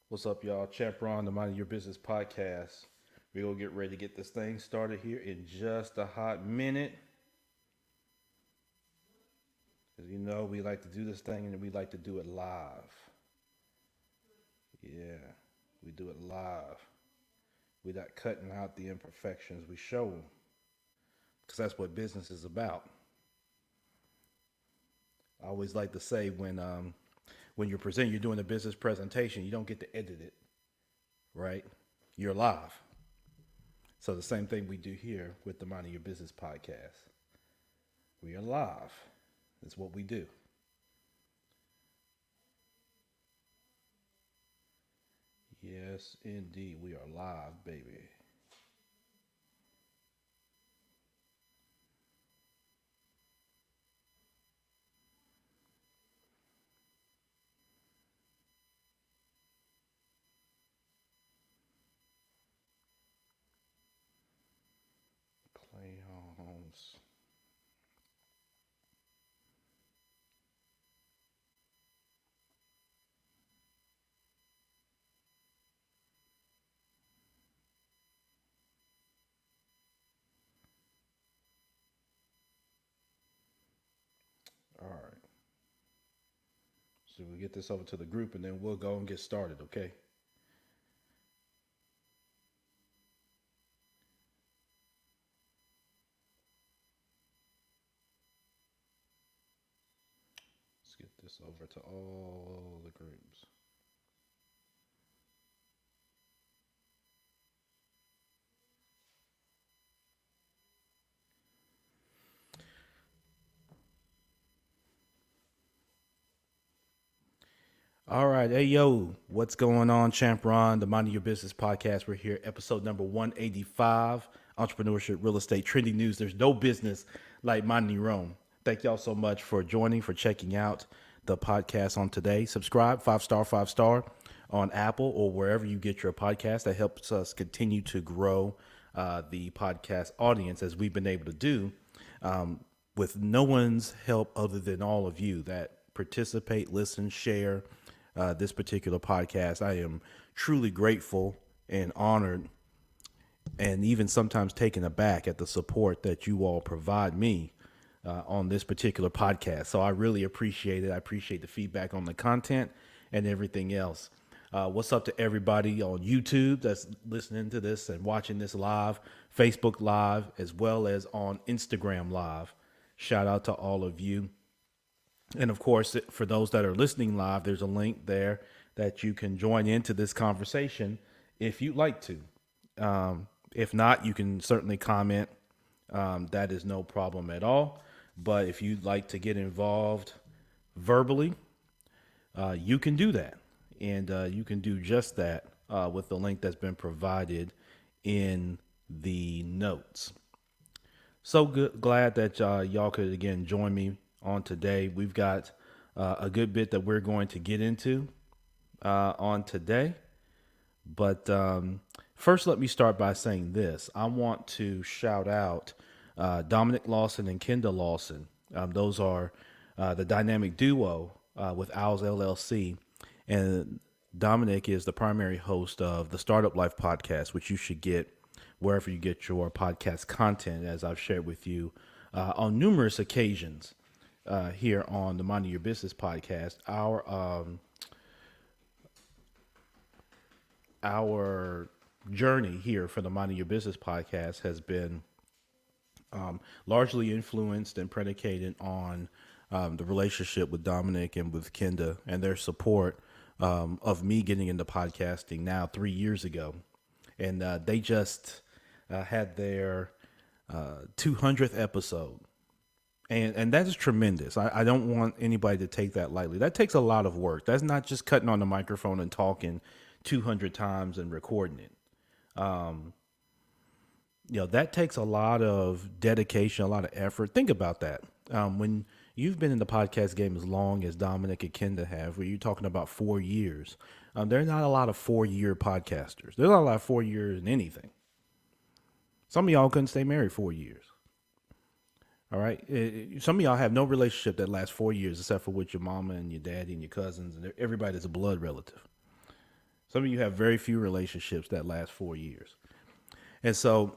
What's up, y'all? Champ Ron, the Mind Your Business podcast. We're going to get ready to get this thing started here in just a hot minute. As you know, we like to do this thing and we like to do it live. Yeah, we do it live. We're not cutting out the imperfections, we show them because that's what business is about. I always like to say when you're presenting, you're doing a business presentation, you don't get to edit it, right? You're live. So the same thing we do here with the Mind Your Business podcast. We are live. That's what we do. Yes, indeed. We are live, baby. Clay Holmes. All right. So we'll get this over to the group and then we'll go and get started, okay? Let's get this over to all the groups. All right. Hey, yo, what's going on, Champ Ron, the Mind Your Business podcast? We're here, episode number 185, Entrepreneurship, Real Estate, Trending News. There's no business like minding your own. Thank y'all so much for joining, for checking out the podcast on today. Subscribe, five star on Apple or wherever you get your podcast. That helps us continue to grow the podcast audience as we've been able to do with no one's help other than all of you that participate, listen, share this particular podcast. I am truly grateful and honored and even sometimes taken aback at the support that you all provide me on this particular podcast. So I really appreciate it. I appreciate the feedback on the content and everything else. What's up to everybody on YouTube that's listening to this and watching this live, Facebook Live, as well as on Instagram Live? Shout out to all of you. And of course, for those that are listening live, there's a link there that you can join into this conversation if you'd like to. If not, you can certainly comment. That is no problem at all. But if you'd like to get involved verbally, you can do that. And you can do just that with the link that's been provided in the notes. So good, glad that y'all could again join me on today. We've got a good bit that we're going to get into on today. But first, let me start by saying this. I want to shout out Dominic Lawson and Kenda Lawson. Those are the dynamic duo with Owls LLC. And Dominic is the primary host of the Startup Life podcast, which you should get wherever you get your podcast content, as I've shared with you on numerous occasions here on the Mind Your Business podcast. Our journey here for the Mind Your Business podcast has been largely influenced and predicated on the relationship with Dominic and with Kenda and their support of me getting into podcasting now 3 years ago. And they just had their 200th episode. And that is tremendous. I don't want anybody to take that lightly. That takes a lot of work. That's not just cutting on the microphone and talking 200 times and recording it. That takes a lot of dedication, a lot of effort. Think about that. When you've been in the podcast game as long as Dominic and Kenda have, where you're talking about 4 years, there are not a lot of 4 year podcasters. There's not a lot of 4 years in anything. Some of y'all couldn't stay married 4 years. All right. Some of y'all have no relationship that lasts 4 years except for with your mama and your daddy and your cousins and everybody that's a blood relative. Some of you have very few relationships that last 4 years. And so,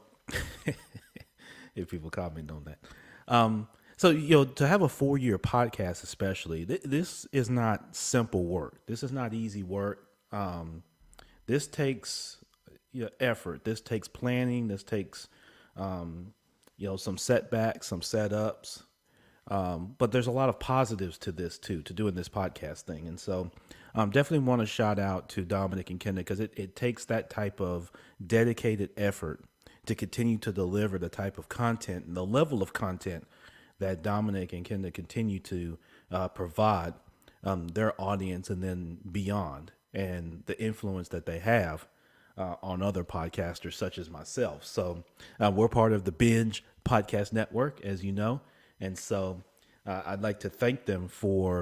if people comment on that. So, to have a 4 year podcast, especially, this is not simple work. This is not easy work. This takes effort. This takes planning. This takes, some setbacks, some setups. But there's a lot of positives to this too, to doing this podcast thing. And so definitely want to shout out to Dominic and Kenda because it takes that type of dedicated effort to continue to deliver the type of content and the level of content that Dominic and Kenda continue to provide their audience and then beyond, and the influence that they have on other podcasters such as myself. So we're part of the Binge Podcast Network, as you know. And so I'd like to thank them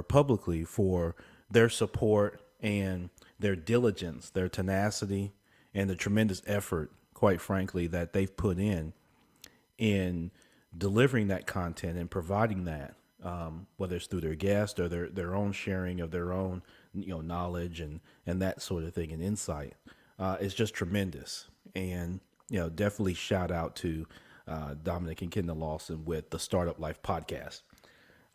publicly for their support and their diligence, their tenacity, and the tremendous effort, quite frankly, that they've put in delivering that content and providing that, whether it's through their guests or their own sharing of their own knowledge and that sort of thing and insight. It's just tremendous. And definitely shout out to Dominic and Kendall Lawson with the Startup Life podcast.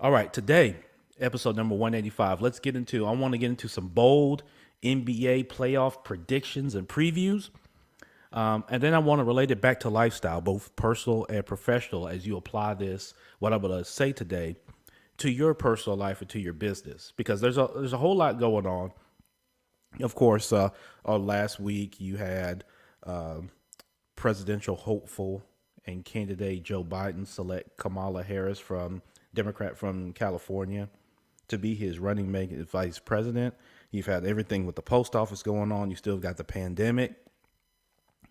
All right, today, episode number 185. I want to get into some bold NBA playoff predictions and previews. And then I want to relate it back to lifestyle, both personal and professional, as you apply this, what I'm going to say today, to your personal life and to your business, because there's a whole lot going on. Of course, last week you had presidential hopeful and candidate Joe Biden select Kamala Harris, Democrat from California, to be his running mate vice president. You've had everything with the post office going on. You still got the pandemic,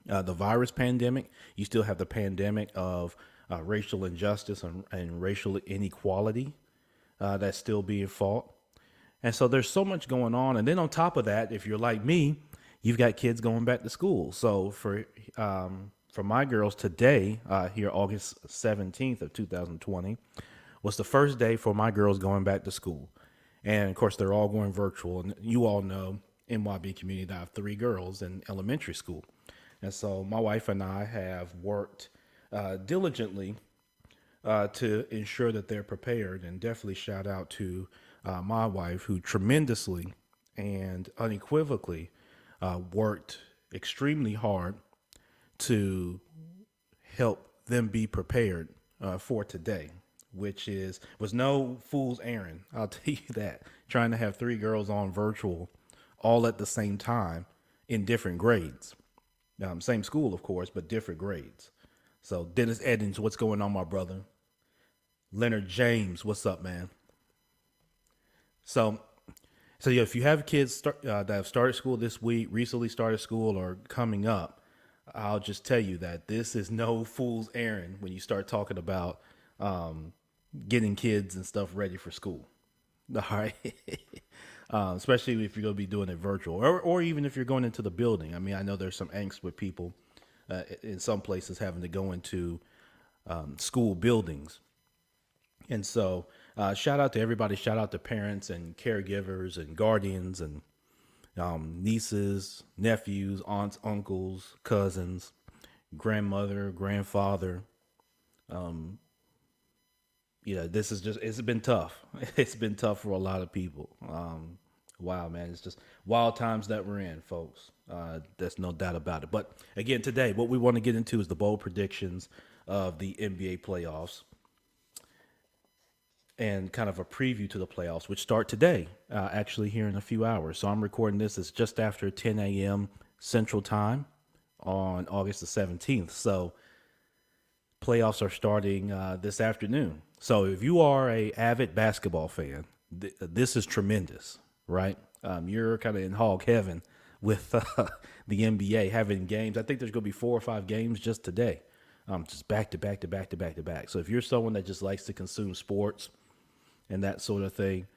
the virus pandemic. You still have the pandemic of racial injustice and racial inequality that's still being fought. And so there's so much going on. And then on top of that, if you're like me, you've got kids going back to school. So for my girls today, here August 17th of 2020, was the first day for my girls going back to school. And of course, they're all going virtual. And you all know NYB community that I have 3 girls in elementary school. And so my wife and I have worked diligently to ensure that they're prepared. And definitely shout out to my wife, who tremendously and unequivocally worked extremely hard to help them be prepared for today, which was no fool's errand. I'll tell you that. Trying to have 3 girls on virtual all at the same time in different grades. Same school, of course, but different grades. So Dennis Eddings, what's going on, my brother? Leonard James, what's up, man? So yeah, if you have kids that have started school this week, recently started school, or coming up, I'll just tell you that this is no fool's errand when you start talking about getting kids and stuff ready for school. All right. Especially if you're going to be doing it virtual, or even if you're going into the building. I mean, I know there's some angst with people in some places having to go into school buildings. And so shout out to everybody. Shout out to parents and caregivers and guardians and nieces, nephews, aunts, uncles, cousins, grandmother, grandfather. This is it's been tough. It's been tough for a lot of people. Wow, man, it's just wild times that we're in, folks. There's no doubt about it. But again, today, what we want to get into is the bold predictions of the NBA playoffs and kind of a preview to the playoffs, which start today, actually here in a few hours. So I'm recording this. It's just after 10 a.m. Central Time on August the 17th. So playoffs are starting this afternoon. So if you are a avid basketball fan, this is tremendous, right? You're kind of in hog heaven with the NBA having games. I think there's going to be 4 or 5 games just today, just back to back to back to back to back. So if you're someone that just likes to consume sports and that sort of thing,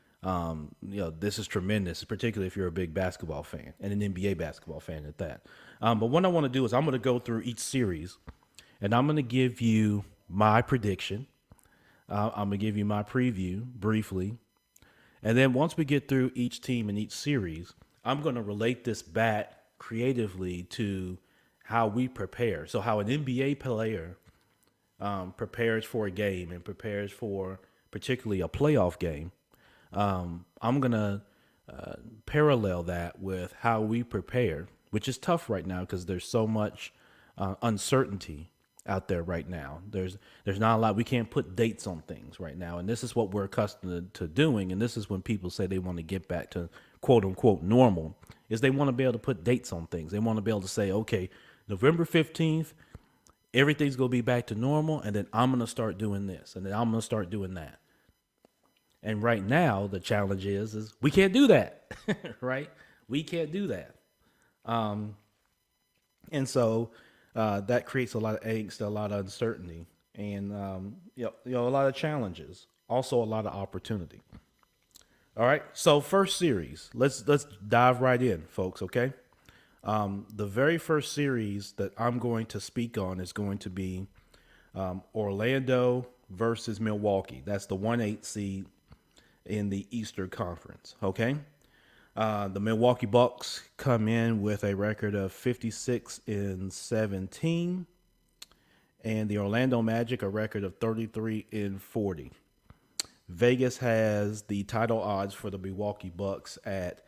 this is tremendous, particularly if you're a big basketball fan and an NBA basketball fan at that. But what I want to do is I'm going to go through each series and I'm going to give you my prediction. I'm going to give you my preview briefly. And then once we get through each team and each series, I'm going to relate this back creatively to how we prepare. So how an NBA player prepares for a game and prepares for particularly a playoff game. I'm gonna parallel that with how we prepare, which is tough right now because there's so much uncertainty out there right now. There's not a lot. We can't put dates on things right now, and this is what we're accustomed to doing. And this is when people say they want to get back to quote unquote normal. Is they want to be able to put dates on things. They want to be able to say, okay, November 15th, everything's gonna be back to normal, and then I'm gonna start doing this, and then I'm gonna start doing that. And right now, the challenge is we can't do that, right? We can't do that. And so that creates a lot of angst, a lot of uncertainty, and a lot of challenges. Also, a lot of opportunity. All right. So first series, let's dive right in, folks. Okay. The very first series that I'm going to speak on is going to be Orlando versus Milwaukee. That's the 1-8 seed in the Eastern Conference. Okay. The Milwaukee Bucks come in with a record of 56-17, and the Orlando Magic a record of 33-40. Vegas has the title odds for the Milwaukee Bucks at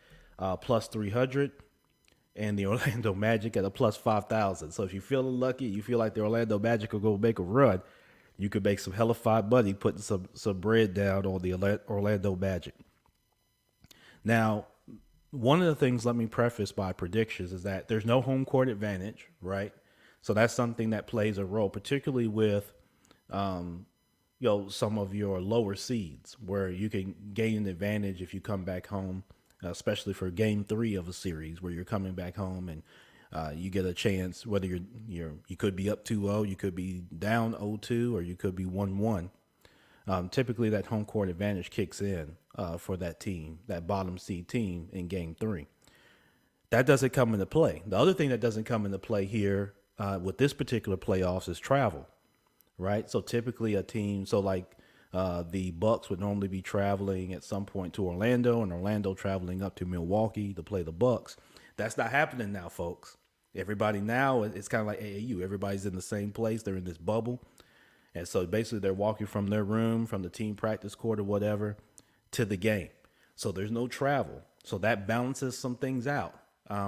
plus 300, and the Orlando Magic at a plus 5,000. So if you're feeling lucky, you feel like the Orlando Magic will go make a run, you could make some hellified money putting some bread down on the Orlando Magic. Now, one of the things, let me preface by predictions, is that there's no home court advantage, right? So that's something that plays a role, particularly with, some of your lower seeds, where you can gain an advantage if you come back home, especially for Game 3 of a series, where you're coming back home and you get a chance. Whether you could be up 2-0, you could be down 0-2, or you could be 1-1. Typically, that home court advantage kicks in for that team, that bottom seed team in Game 3. That doesn't come into play. The other thing that doesn't come into play here with this particular playoffs is travel, right? So typically a team, the Bucks would normally be traveling at some point to Orlando, and Orlando traveling up to Milwaukee to play the Bucks. That's not happening now, folks. Everybody now, it's kind of like AAU. Everybody's in the same place. They're in this bubble. And so basically they're walking from their room, from the team practice court or whatever, to the game. So there's no travel. So that balances some things out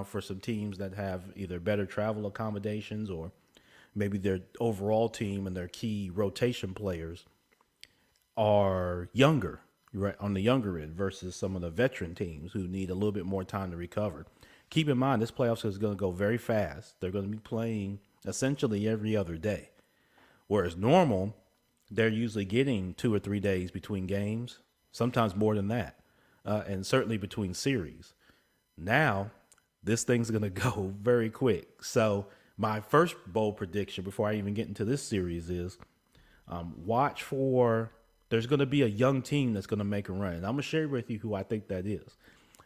for some teams that have either better travel accommodations, or maybe their overall team and their key rotation players are younger, right, on the younger end, versus some of the veteran teams who need a little bit more time to recover. Keep in mind, this playoffs is going to go very fast. They're going to be playing essentially every other day. Whereas normal, they're usually getting 2 or 3 days between games, sometimes more than that, and certainly between series. Now, this thing's going to go very quick. So my first bold prediction before I even get into this series is watch for, there's going to be a young team that's going to make a run. And I'm going to share with you who I think that is.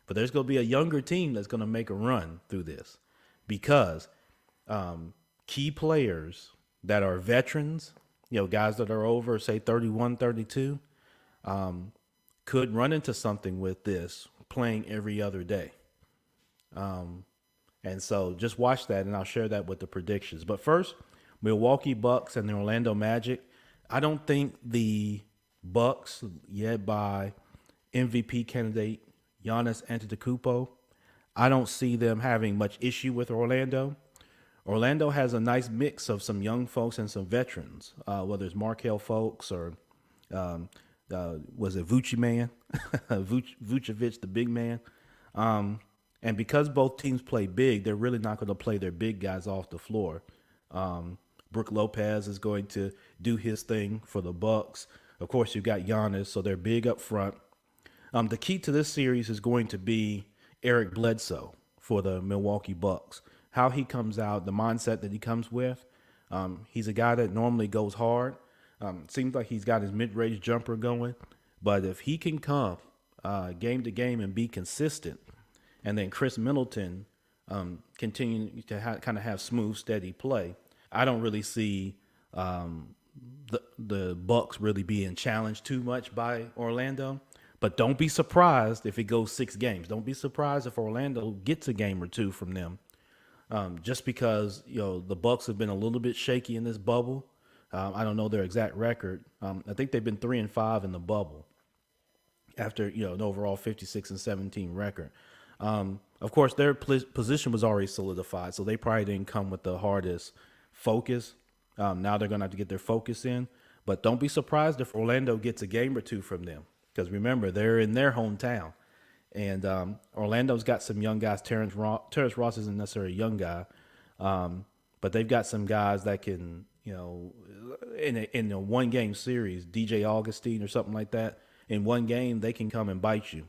But there's going to be a younger team that's going to make a run through this, because key players that are veterans, guys that are over, say, 31, 32, could run into something with this playing every other day. And so just watch that, and I'll share that with the predictions. But first, Milwaukee Bucks and the Orlando Magic. I don't think the Bucks, led by MVP candidate Giannis Antetokounmpo, I don't see them having much issue with Orlando. Orlando has a nice mix of some young folks and some veterans, whether it's Markelle Fultz or was it Vucci man, Vucevic, the big man. And because both teams play big, they're really not going to play their big guys off the floor. Brook Lopez is going to do his thing for the Bucks. Of course, you've got Giannis, so they're big up front. The key to this series is going to be Eric Bledsoe for the Milwaukee Bucks. How he comes out, the mindset that he comes with. He's a guy that normally goes hard. Seems like he's got his mid-range jumper going. But if he can come game to game and be consistent, and then Chris Middleton continue to kind of have smooth, steady play, I don't really see the Bucks really being challenged too much by Orlando. But don't be surprised if it goes 6 games. Don't be surprised if Orlando gets a game or two from them. just because the Bucks have been a little bit shaky in this bubble. I don't know their exact record. I think they've been 3-5 in the bubble after an overall 56-17 record. Of course, their position was already solidified, so they probably didn't come with the hardest focus. Now they're going to have to get their focus in, but don't be surprised if Orlando gets a game or two from them, because remember, they're in their hometown. And Orlando's got some young guys. Terrence Ross isn't necessarily a young guy, but they've got some guys that can, in a one-game series, DJ Augustine or something like that, in one game, they can come and bite you.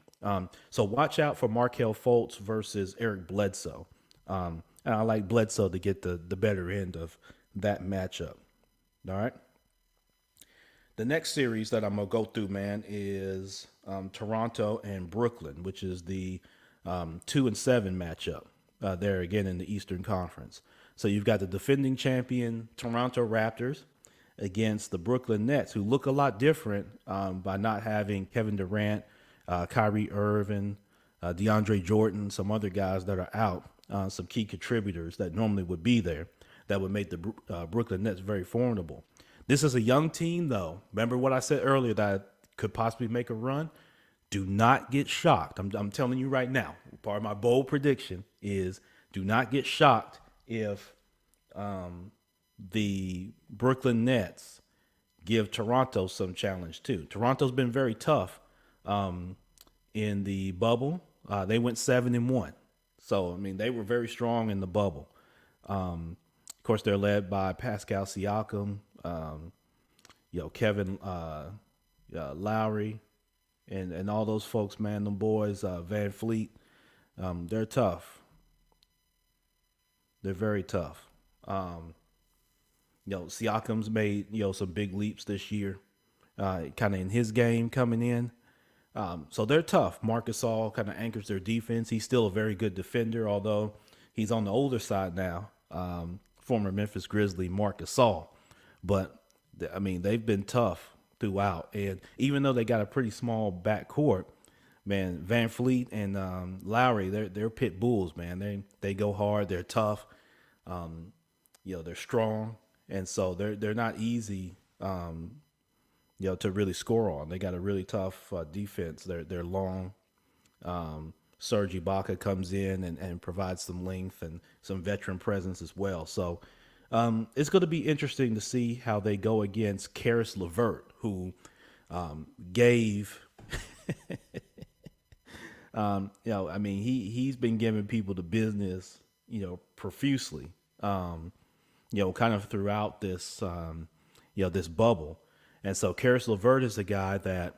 So watch out for Markelle Fultz versus Eric Bledsoe. And I like Bledsoe to get the better end of that matchup. All right. The next series that I'm going to go through, man, is Toronto and Brooklyn, which is the 2-7 matchup there again in the Eastern Conference. So you've got the defending champion Toronto Raptors against the Brooklyn Nets, who look a lot different by not having Kevin Durant, Kyrie Irving, DeAndre Jordan, some other guys that are out, some key contributors that normally would be there that would make the Brooklyn Nets very formidable. This is a young team, though. Remember what I said earlier, that could possibly make a run? Do not get shocked. I'm telling you right now, part of my bold prediction is do not get shocked if the Brooklyn Nets give Toronto some challenge too. Toronto's been very tough in the bubble. They went 7-1. So, I mean, they were very strong in the bubble. Of course, they're led by Pascal Siakam, Kevin Lowry, and all those folks, man, them boys, Van Fleet. They're tough. They're very tough. Siakam's made, some big leaps this year, kind of in his game coming in. So they're tough. Marc Gasol kind of anchors their defense. He's still a very good defender, although he's on the older side now. Former Memphis Grizzly Marc Gasol. But, I mean, they've been tough throughout. And even though they got a pretty small backcourt, man, Van Fleet and Lowry, they're pit bulls, man. They go hard. They're tough. They're strong. And so they're not easy, to really score on. They got a really tough defense. They're long. Serge Ibaka comes in and provides some length and some veteran presence as well. So it's going to be interesting to see how they go against Caris LeVert, who gave, he's been giving people the business, profusely, kind of throughout this, this bubble. And so Caris LeVert is a guy that,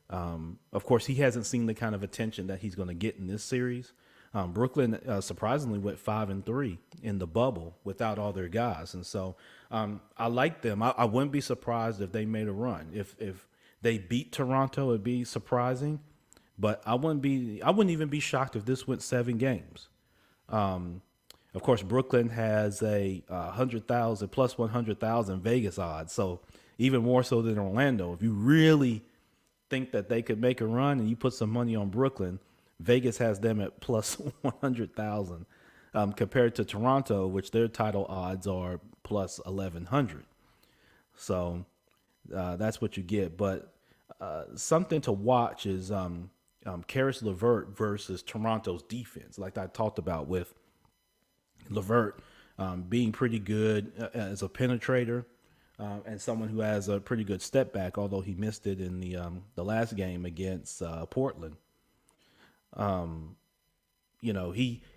of course, he hasn't seen the kind of attention that he's going to get in this series. Brooklyn surprisingly went 5-3 in the bubble without all their guys, and so I like them. I wouldn't be surprised if they made a run. If they beat Toronto, it'd be surprising, but I wouldn't even be shocked if this went 7 games. Of course, Brooklyn has a 100,000 plus 100,000 Vegas odds, so even more so than Orlando. If you really think that they could make a run and you put some money on Brooklyn, Vegas has them at plus 100,000 compared to Toronto, which their title odds are plus 1,100. So that's what you get. But something to watch is Caris LeVert versus Toronto's defense, like I talked about with LeVert being pretty good as a penetrator. And someone who has a pretty good step back, although he missed it in the last game against Portland.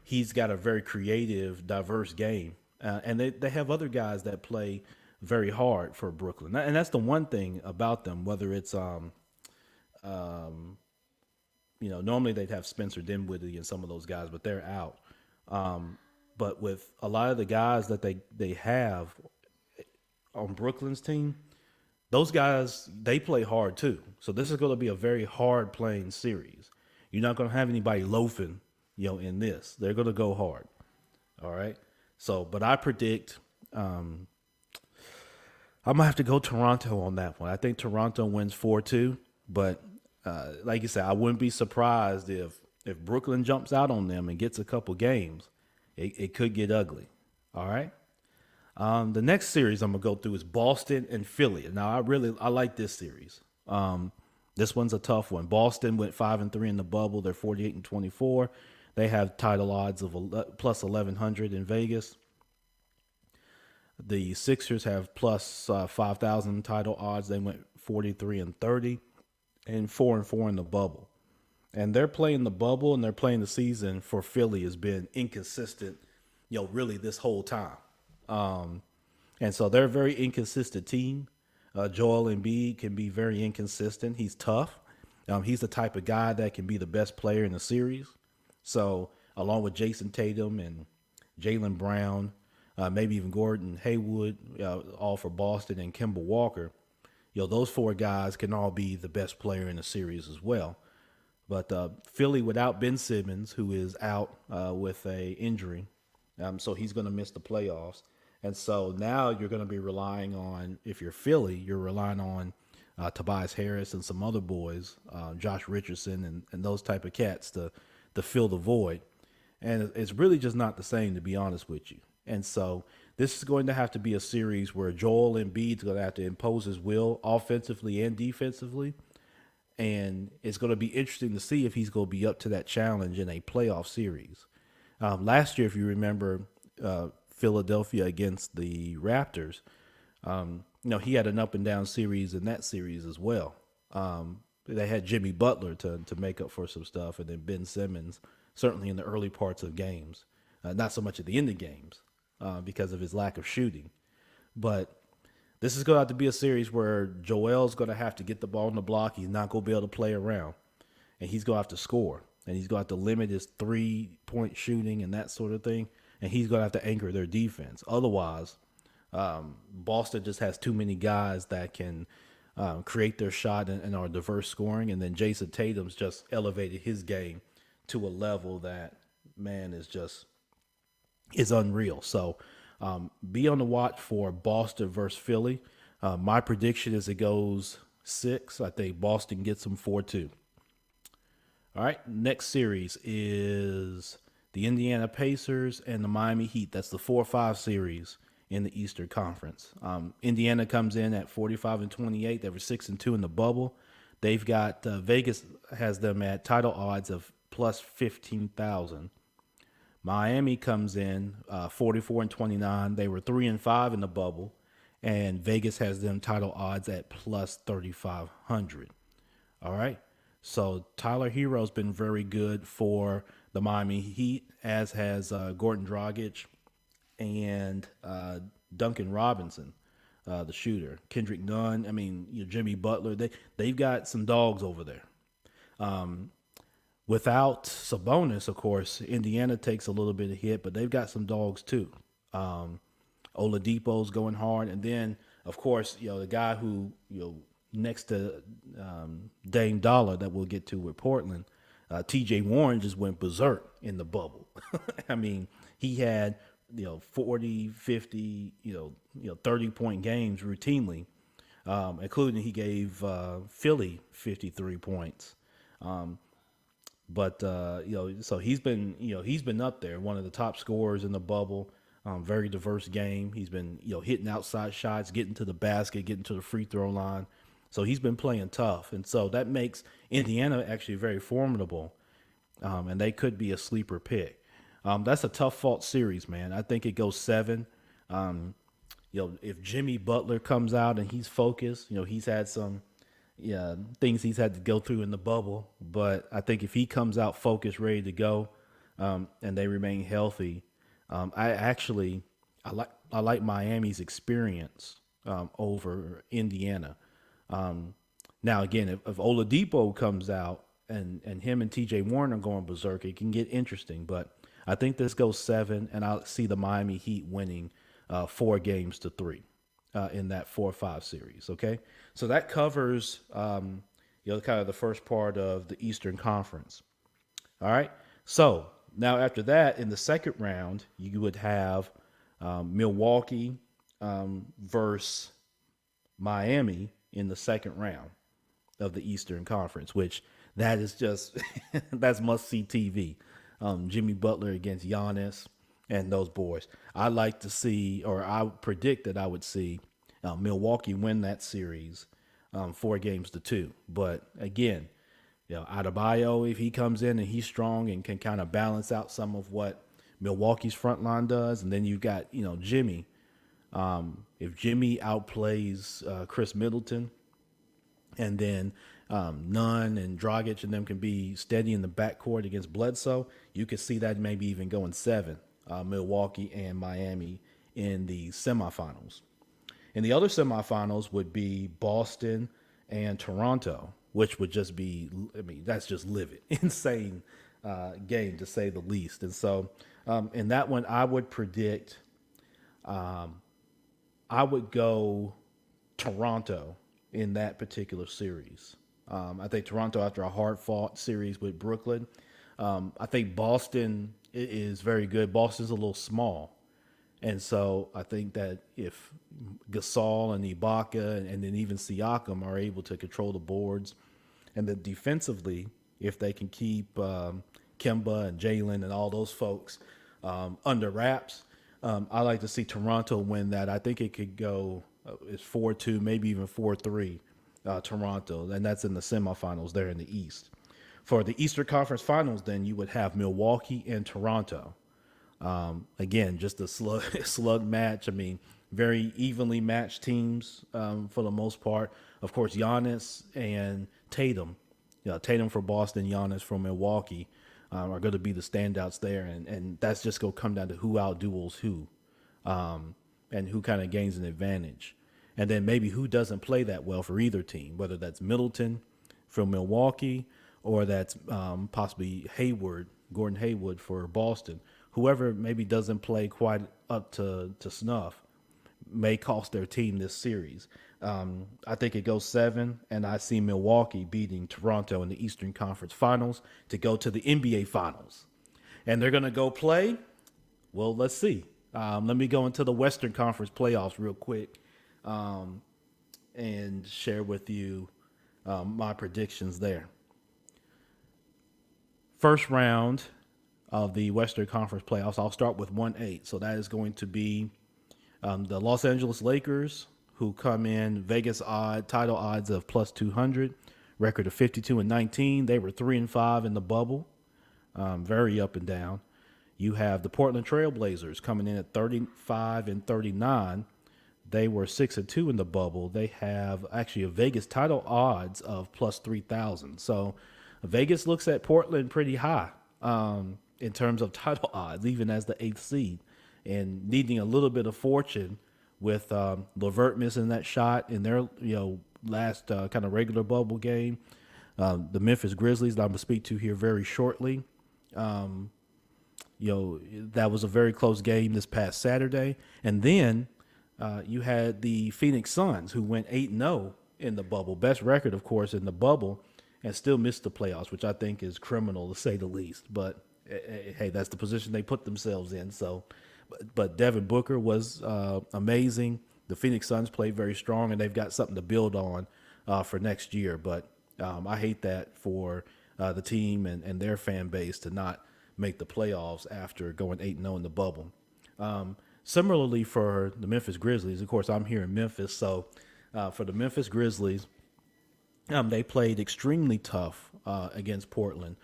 He's got a very creative, diverse game, and they have other guys that play very hard for Brooklyn, and that's the one thing about them. Whether it's normally they'd have Spencer Dinwiddie and some of those guys, but they're out. But with a lot of the guys that they have on Brooklyn's team, those guys, they play hard too. So this is going to be a very hard playing series. You're not going to have anybody loafing, in this. They're going to go hard. All right. So, but I predict, I'm going to have to go Toronto on that one. I think Toronto wins 4-2, but like you said, I wouldn't be surprised if Brooklyn jumps out on them and gets a couple games. it could get ugly. All right. The next series I'm gonna go through is Boston and Philly. Now I like this series. This one's a tough one. Boston went 5-3 in the bubble. They're 48-24. They have title odds of plus 1100 in Vegas. The Sixers have plus 5,000 title odds. They went 43-30 and 4-4 in the bubble. And they're playing the bubble and they're playing the season for Philly has been inconsistent, really this whole time. And so they're a very inconsistent team. Joel Embiid can be very inconsistent. He's tough. He's the type of guy that can be the best player in the series. So along with Jason Tatum and Jaylen Brown, maybe even Gordon Hayward, all for Boston, and Kemba Walker, those four guys can all be the best player in the series as well. But Philly without Ben Simmons, who is out with a injury, so he's going to miss the playoffs. And so now you're going to be relying on, if you're Philly, you're relying on Tobias Harris and some other boys, Josh Richardson and those type of cats to fill the void. And it's really just not the same, to be honest with you. And so this is going to have to be a series where Joel Embiid's going to have to impose his will offensively and defensively. And it's going to be interesting to see if he's going to be up to that challenge in a playoff series. Last year, if you remember, Philadelphia against the Raptors, he had an up and down series in that series as well. They had Jimmy Butler to make up for some stuff, and then Ben Simmons, certainly in the early parts of games, not so much at the end of games because of his lack of shooting. But this is going to have to be a series where Joel's going to have to get the ball on the block. He's not going to be able to play around, and he's going to have to score, and he's going to have to limit his 3-point shooting and that sort of thing, and he's going to have to anchor their defense. Otherwise, Boston just has too many guys that can create their shot and are diverse scoring, and then Jason Tatum's just elevated his game to a level that, man, is unreal. So be on the watch for Boston versus Philly. My prediction is it goes 6. I think Boston gets them 4-2. All right, next series is the Indiana Pacers and the Miami Heat. That's the 4-5 series in the Eastern Conference. Indiana comes in at 45-28. They were 6-2 in the bubble. They've got Vegas has them at title odds of plus 15,000. Miami comes in 44-29. They were 3-5 in the bubble, and Vegas has them title odds at plus 3,500. All right. So Tyler Hero's been very good for the Miami Heat, as has Gordon Dragic and Duncan Robinson, the shooter. Kendrick Nunn. Jimmy Butler. They've got some dogs over there. Without Sabonis, of course, Indiana takes a little bit of hit, but they've got some dogs too. Oladipo's going hard, and then of course, the guy who next to Dame Dollar that we'll get to with Portland, T.J. Warren just went berserk in the bubble. He had 40, 50, 30-point games routinely, including he gave Philly 53 points. So he's been up there, one of the top scorers in the bubble. Very diverse game. He's been hitting outside shots, getting to the basket, getting to the free throw line. So he's been playing tough, and so that makes Indiana actually very formidable, and they could be a sleeper pick. That's a tough fought series, man. I think it goes 7. If Jimmy Butler comes out and he's focused, he's had some things he's had to go through in the bubble, but I think if he comes out focused, ready to go, and they remain healthy, I like Miami's experience over Indiana. Now again, if Oladipo comes out and him and TJ Warren are going berserk, it can get interesting, but I think this goes 7, and I'll see the Miami Heat winning 4-3 in that 4-5 series. Okay. So that covers, kind of the first part of the Eastern Conference. All right. So now after that, in the second round, you would have Milwaukee versus Miami in the second round of the Eastern Conference, which that is just that's must-see TV. Jimmy Butler against Giannis, and those boys. I like to see, or I predict that I would see Milwaukee win that series 4-2. But again, Adebayo, if he comes in and he's strong and can kind of balance out some of what Milwaukee's front line does, and then you've got Jimmy. If Jimmy outplays Chris Middleton, and then Nunn and Dragic and them can be steady in the backcourt against Bledsoe, you could see that maybe even going 7, Milwaukee and Miami in the semifinals. And the other semifinals would be Boston and Toronto, which would just be, that's just livid, insane game to say the least. And so in that one, I would predict, I would go Toronto in that particular series. I think Toronto, after a hard-fought series with Brooklyn, I think Boston is very good. Boston's a little small. And so I think that if Gasol and Ibaka and then even Siakam are able to control the boards, and then defensively, if they can keep Kemba and Jalen and all those folks under wraps, I like to see Toronto win that. I think it could go it's 4-2, maybe even 4-3, Toronto, and that's in the semifinals there in the East. For the Eastern Conference Finals, then you would have Milwaukee and Toronto. Again, just a slug match. I mean, very evenly matched teams for the most part. Of course, Giannis and Tatum. Tatum for Boston, Giannis for Milwaukee are going to be the standouts there, and that's just going to come down to who outduels who, and who kind of gains an advantage. And then maybe who doesn't play that well for either team, whether that's Middleton from Milwaukee or that's possibly Gordon Hayward for Boston. Whoever maybe doesn't play quite up to snuff may cost their team this series. I think it goes 7, and I see Milwaukee beating Toronto in the Eastern Conference Finals to go to the NBA Finals. And they're going to go play? Well, let's see. Let me go into the Western Conference playoffs real quick and share with you my predictions there. First round of the Western Conference playoffs, I'll start with 1-8. So that is going to be the Los Angeles Lakers, who come in title odds of plus 200, record of 52-19. They were 3-5 in the bubble, very up and down. You have the Portland Trailblazers coming in at 35-39. They were 6-2 in the bubble. They have actually a Vegas title odds of plus 3,000. So Vegas looks at Portland pretty high in terms of title odds, even as the 8th seed, and needing a little bit of fortune with LeVert missing that shot in their last kind of regular bubble game. The Memphis Grizzlies that I'm going to speak to here very shortly. That was a very close game this past Saturday. And then you had the Phoenix Suns, who went 8-0 in the bubble. Best record, of course, in the bubble, and still missed the playoffs, which I think is criminal to say the least. But hey, that's the position they put themselves in. So, but Devin Booker was amazing. The Phoenix Suns played very strong, and they've got something to build on for next year. But I hate that for the team and their fan base to not make the playoffs after going 8-0 in the bubble. Similarly, for the Memphis Grizzlies, of course, I'm here in Memphis. So for the Memphis Grizzlies, they played extremely tough against Portland.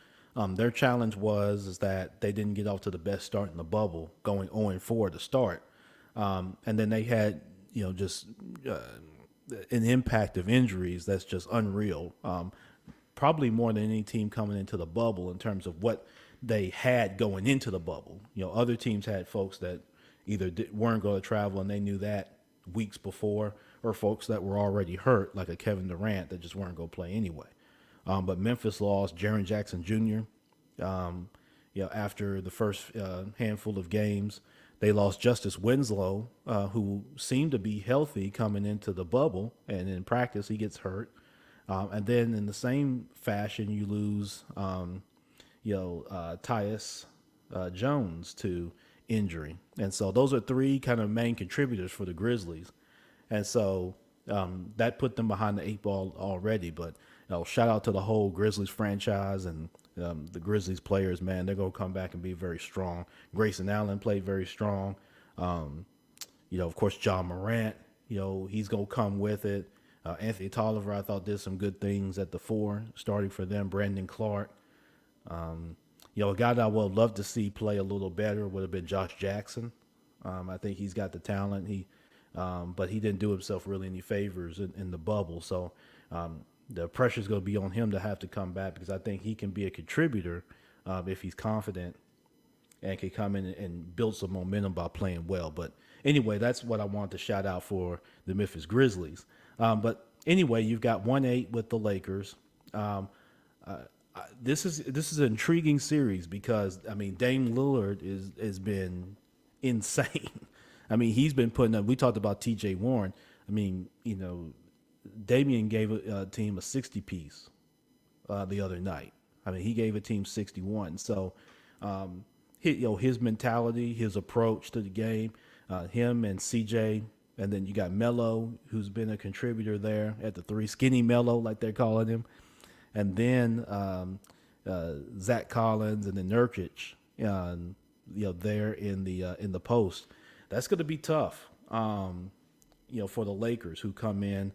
Their challenge was that they didn't get off to the best start in the bubble, going 0-4 to start. And then they had, just an impact of injuries that's just unreal. Probably more than any team coming into the bubble in terms of what they had going into the bubble. Other teams had folks that either weren't going to travel and they knew that weeks before, or folks that were already hurt, like a Kevin Durant, that just weren't going to play anyway. But Memphis lost Jaren Jackson Jr. After the first handful of games. They lost Justice Winslow, who seemed to be healthy coming into the bubble, and in practice he gets hurt. And then in the same fashion, you lose, Tyus Jones to injury. And so those are 3 kind of main contributors for the Grizzlies. And so that put them behind the 8 ball already. But shout out to the whole Grizzlies franchise and The Grizzlies players, man, they're gonna come back and be very strong. Grayson Allen played very strong. Um, of course, John Morant. He's gonna come with it. Anthony Tolliver, I thought did some good things at the four, starting for them. Brandon Clark. A guy that I would love to see play a little better would have been Josh Jackson. I think he's got the talent. But he didn't do himself really any favors in the bubble. So the pressure's going to be on him to have to come back because I think he can be a contributor if he's confident and can come in and build some momentum by playing well. But anyway, that's what I wanted to shout out for the Memphis Grizzlies. But anyway, you've got 1-8 with the Lakers. This is an intriguing series because Dame Lillard has been insane. He's been putting up. We talked about T.J. Warren. Damian gave a team a 60 piece the other night. He gave a team 61. So, his mentality, his approach to the game, him and CJ, and then you got Melo, who's been a contributor there at the three, skinny Melo, like they're calling him, and then Zach Collins and then Nurkic, there in the post. That's going to be tough, for the Lakers who come in.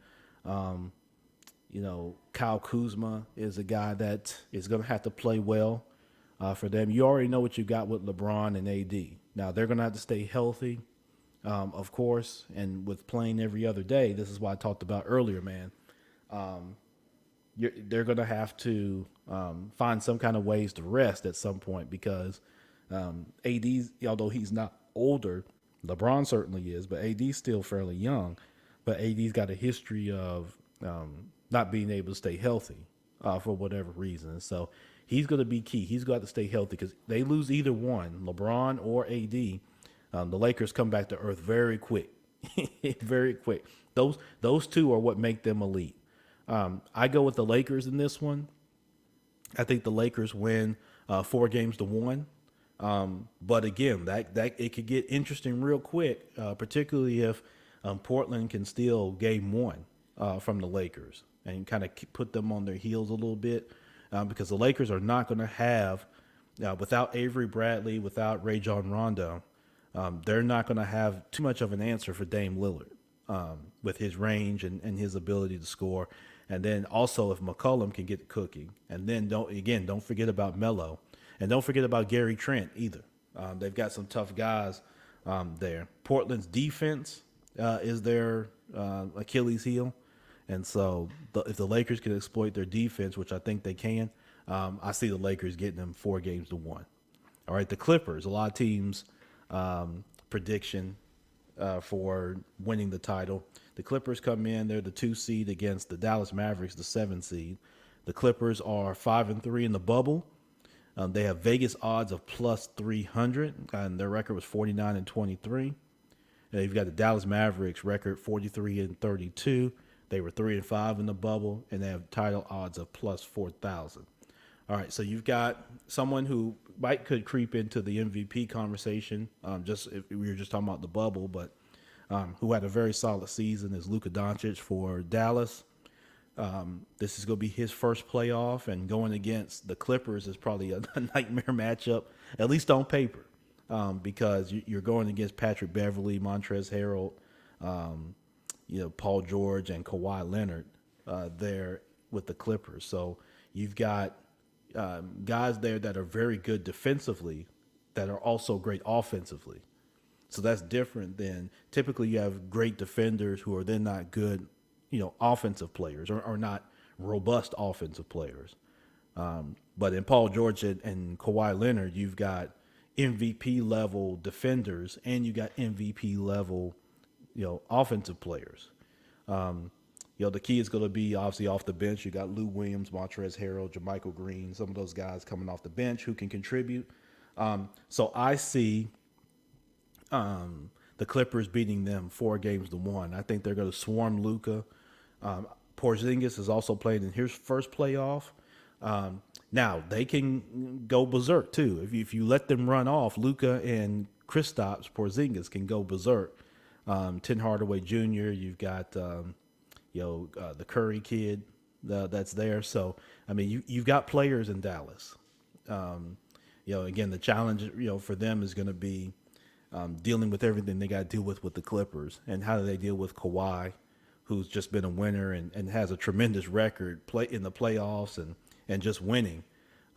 Kyle Kuzma is a guy that is going to have to play well for them. You already know what you got with LeBron and AD. Now, they're going to have to stay healthy, of course, and with playing every other day, this is what I talked about earlier, man. They're going to have to find some kind of ways to rest at some point because AD's, although he's not older, LeBron certainly is, but AD's still fairly young. But AD's got a history of not being able to stay healthy for whatever reason. So he's going to be key. He's got to stay healthy because they lose either one, LeBron or AD. The Lakers come back to earth very quick, very quick. Those two are what make them elite. I go with the Lakers in this one. I think the Lakers win 4-1. But again, that it could get interesting real quick, particularly if Portland can steal game one from the Lakers and kind of put them on their heels a little bit, because the Lakers are not going to have, without Avery Bradley, without Rajon Rondo, they're not going to have too much of an answer for Dame Lillard with his range and his ability to score. And then also if McCollum can get cooking, and then don't forget about Melo. And don't forget about Gary Trent either. They've got some tough guys there. Portland's defense is their Achilles heel. And so if the Lakers can exploit their defense, which I think they can, I see the Lakers getting them 4-1. All right, the Clippers, a lot of teams' prediction for winning the title. The Clippers come in, they're the 2 seed against the Dallas Mavericks, the 7 seed. The Clippers are 5-3 in the bubble. They have Vegas odds of plus 300, and their record was 49-23. And you've got the Dallas Mavericks record 43-32. They were 3-5 in the bubble, and they have title odds of plus 4,000. All right, so you've got someone who could creep into the MVP conversation. Just if we were just talking about the bubble, but who had a very solid season is Luka Doncic for Dallas. This is going to be his first playoff, and going against the Clippers is probably a nightmare matchup, at least on paper, because you're going against Patrick Beverley, Montrezl Harrell, Paul George, and Kawhi Leonard there with the Clippers. So you've got guys there that are very good defensively that are also great offensively. So that's different than typically you have great defenders who are then not good offensive players or not robust offensive players. But in Paul George and Kawhi Leonard, you've got MVP level defenders and you got MVP level, offensive players. The key is going to be obviously off the bench. You got Lou Williams, Montrezl Harrell, JaMychal Green, some of those guys coming off the bench who can contribute. So I see the Clippers beating them 4-1. I think they're going to swarm Luka. Porzingis is also playing in his first playoff. Now they can go berserk too. If you let them run off, Luka and Kristaps Porzingis can go berserk. Tim Hardaway Jr. You've got the Curry kid that's there. So you've got players in Dallas Again, the challenge, for them is going to be dealing with everything they got to deal with the Clippers, and how do they deal with Kawhi, who's just been a winner and has a tremendous record play in the playoffs and just winning,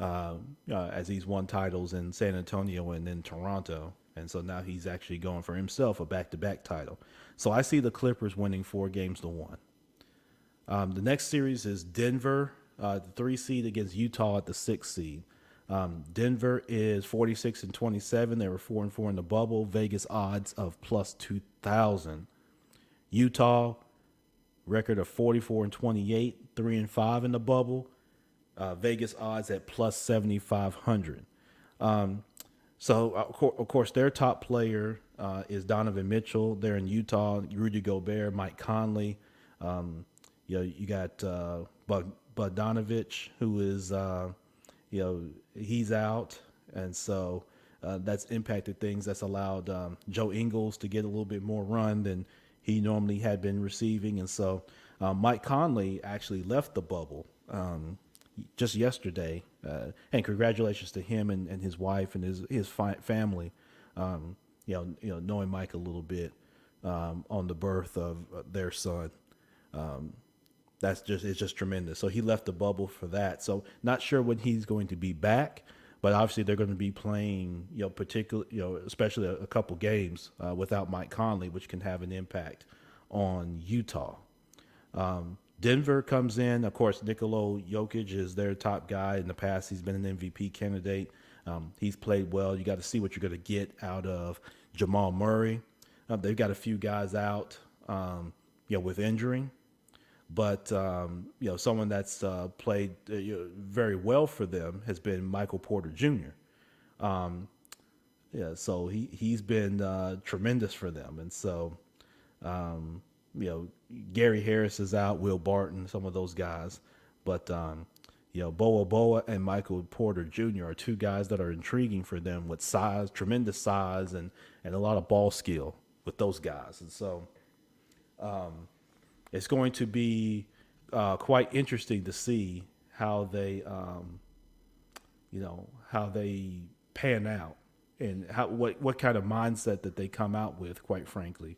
as he's won titles in San Antonio and in Toronto, and so now he's actually going for himself a back-to-back title. So I see the Clippers winning 4-1. The next series is Denver, the 3 seed against Utah at the 6 seed. Denver is 46-27. They were 4-4 in the bubble. Vegas odds of plus 2,000. Utah record of 44-28, 3-5 in the bubble. Vegas odds at plus 7,500. So of course their top player is Donovan Mitchell. They're in Utah. Rudy Gobert, Mike Conley. You got Bogdanovich, who is he's out, and so that's impacted things. That's allowed Joe Ingles to get a little bit more run than he normally had been receiving, and so Mike Conley actually left the bubble just yesterday, and congratulations to him and his wife and his family. Knowing Mike a little bit on the birth of their son. It's just tremendous. So he left the bubble for that. So not sure when he's going to be back, but obviously they're going to be playing, especially a couple games without Mike Conley, which can have an impact on Utah. Denver comes in. Of course, Nikola Jokic is their top guy. In the past, he's been an MVP candidate. He's played well. You got to see what you're going to get out of Jamal Murray. They've got a few guys out, with injury. But, someone that's played very well for them has been Michael Porter Jr. So he's been tremendous for them. And so, Gary Harris is out, Will Barton, some of those guys. But, Boa and Michael Porter Jr. are two guys that are intriguing for them with size, tremendous size, and a lot of ball skill with those guys. And so it's going to be quite interesting to see how they, how they pan out and what kind of mindset that they come out with, quite frankly,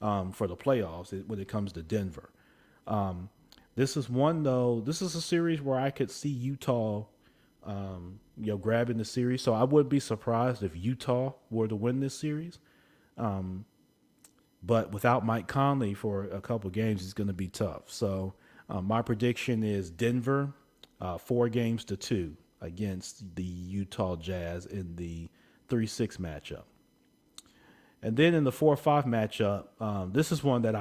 for the playoffs when it comes to Denver. This is a series where I could see Utah, grabbing the series. So I wouldn't be surprised if Utah were to win this series. But without Mike Conley for a couple games, it's going to be tough. So my prediction is Denver 4-2 against the Utah Jazz in the 3-6 matchup. And then in the 4-5 matchup, this is one that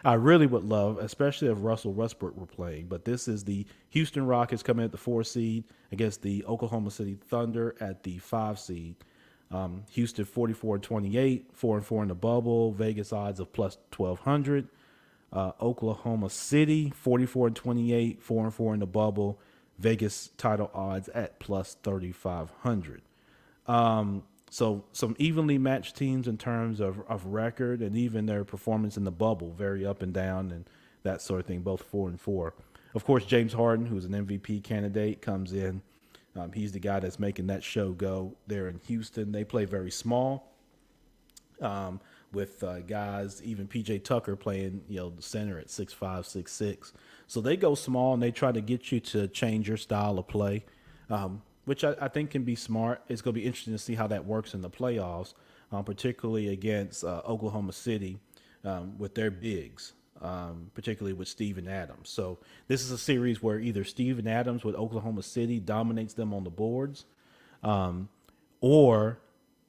I really would love, especially if Russell Westbrook were playing. But this is the Houston Rockets coming at the 4 seed against the Oklahoma City Thunder at the 5 seed. Houston 44-28, 4-4 in the bubble. Vegas odds of plus 1,200. Oklahoma City 44-28, 4-4 in the bubble. Vegas title odds at plus 3,500. So some evenly matched teams in terms of record and even their performance in the bubble, very up and down and that sort of thing, both 4-4. Of course, James Harden, who's an MVP candidate, comes in. He's the guy that's making that show go there in Houston. They play very small with guys, even P.J. Tucker playing, the center at 6'5", 6'6". So they go small and they try to get you to change your style of play, which I think can be smart. It's going to be interesting to see how that works in the playoffs, particularly against Oklahoma City with their bigs. Particularly with Steven Adams. So this is a series where either Steven Adams with Oklahoma City dominates them on the boards, or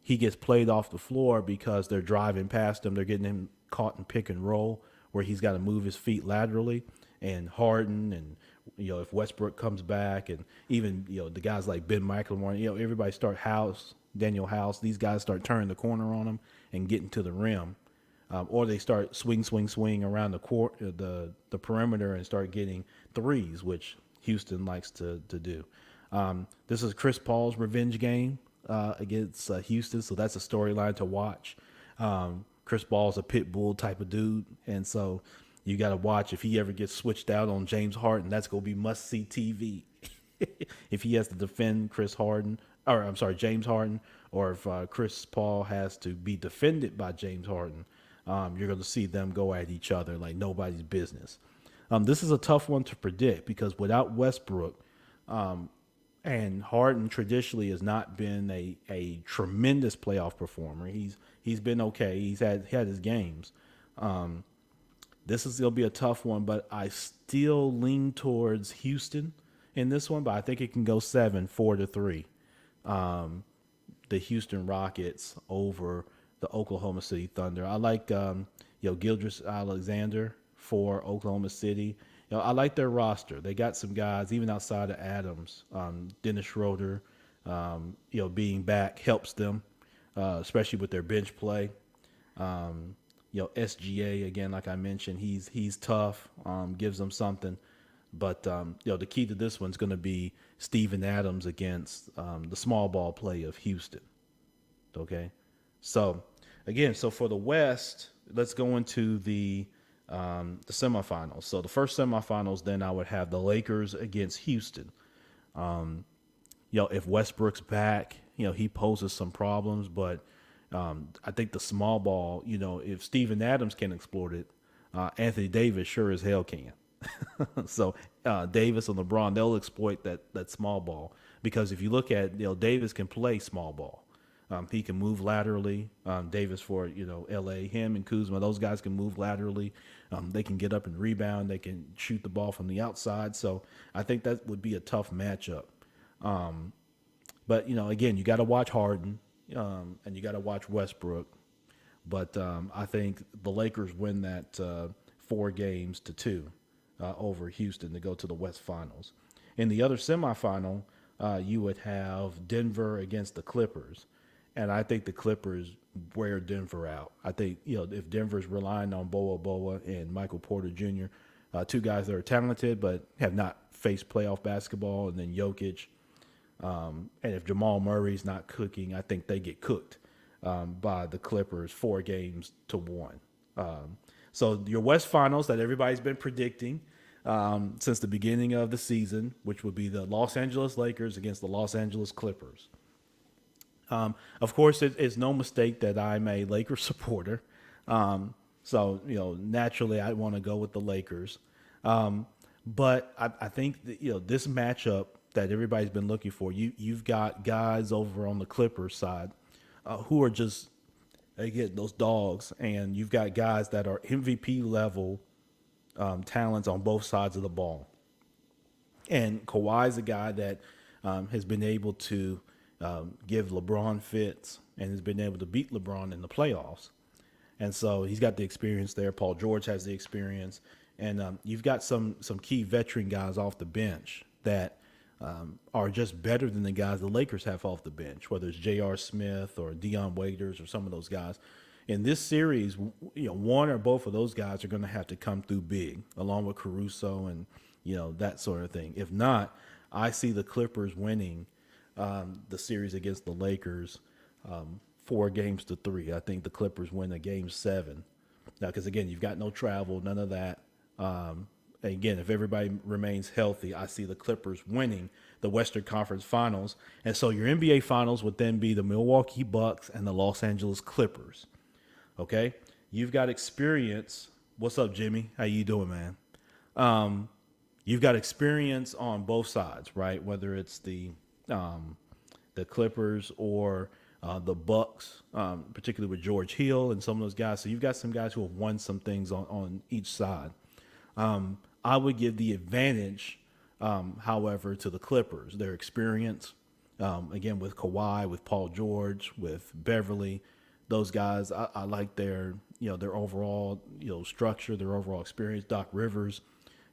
he gets played off the floor because they're driving past him. They're getting him caught in pick and roll where he's got to move his feet laterally, and Harden and, if Westbrook comes back, and even, the guys like Ben McLemore, everybody start Daniel House, these guys start turning the corner on him and getting to the rim. Or they start swing around the court, the perimeter, and start getting threes, which Houston likes to do. This is Chris Paul's revenge game against Houston, so that's a storyline to watch. Chris Paul's a pit bull type of dude, and so you got to watch if he ever gets switched out on James Harden. That's going to be must-see TV. if he has to defend Chris Harden, or I'm sorry, James Harden, or if Chris Paul has to be defended by James Harden, you're going to see them go at each other like nobody's business. This is a tough one to predict because without Westbrook, and Harden traditionally has not been a tremendous playoff performer. He's been okay. He's had his games. This is gonna be a tough one, but I still lean towards Houston in this one. But I think it can go 7-4-3. The Houston Rockets over the Oklahoma City Thunder. I like Gildress Alexander for Oklahoma City. I like their roster. They got some guys even outside of Adams. Dennis Schroeder, being back helps them, especially with their bench play. SGA again, like I mentioned, he's tough, gives them something. But the key to this one's going to be Steven Adams against the small ball play of Houston. Okay, so for the West, let's go into the semifinals. So the first semifinals, then I would have the Lakers against Houston. If Westbrook's back, he poses some problems, but I think the small ball, if Steven Adams can exploit it, Anthony Davis sure as hell can. So Davis and LeBron, they'll exploit that small ball because if you look at, Davis can play small ball. He can move laterally. Davis for LA, him and Kuzma, those guys can move laterally. They can get up and rebound. They can shoot the ball from the outside. So I think that would be a tough matchup. But again, you got to watch Harden, and you got to watch Westbrook. But I think the Lakers win that 4-2 over Houston to go to the West Finals. In the other semifinal, you would have Denver against the Clippers. And I think the Clippers wear Denver out. I think, if Denver's relying on Boa and Michael Porter Jr., two guys that are talented but have not faced playoff basketball, and then Jokic. And if Jamal Murray's not cooking, I think they get cooked by the Clippers 4-1. So your West Finals that everybody's been predicting since the beginning of the season, which would be the Los Angeles Lakers against the Los Angeles Clippers. Of course, it's no mistake that I'm a Lakers supporter. So, naturally I'd want to go with the Lakers. But I think that, this matchup that everybody's been looking for, you've got guys over on the Clippers side who are just, again, those dogs. And you've got guys that are MVP level talents on both sides of the ball. And Kawhi's a guy that has been able to give LeBron fits and has been able to beat LeBron in the playoffs. And so he's got the experience there. Paul George has the experience. And you've got some key veteran guys off the bench that are just better than the guys the Lakers have off the bench, whether it's J.R. Smith or Dion Waiters or some of those guys. In this series, one or both of those guys are going to have to come through big, along with Caruso and, that sort of thing. If not, I see the Clippers winning the series against the Lakers 4-3. I think the Clippers win a game 7. Now, because again, you've got no travel, none of that. Again, if everybody remains healthy, I see the Clippers winning the Western Conference Finals. And so your NBA Finals would then be the Milwaukee Bucks and the Los Angeles Clippers. Okay? You've got experience. What's up, Jimmy? How you doing, man? You've got experience on both sides, right? Whether it's the Clippers or the Bucks, particularly with George Hill and some of those guys. So you've got some guys who have won some things on each side. I would give the advantage, however, to the Clippers, their experience, again, with Kawhi, with Paul George, with Beverly, those guys. I like their overall, structure, their overall experience. Doc Rivers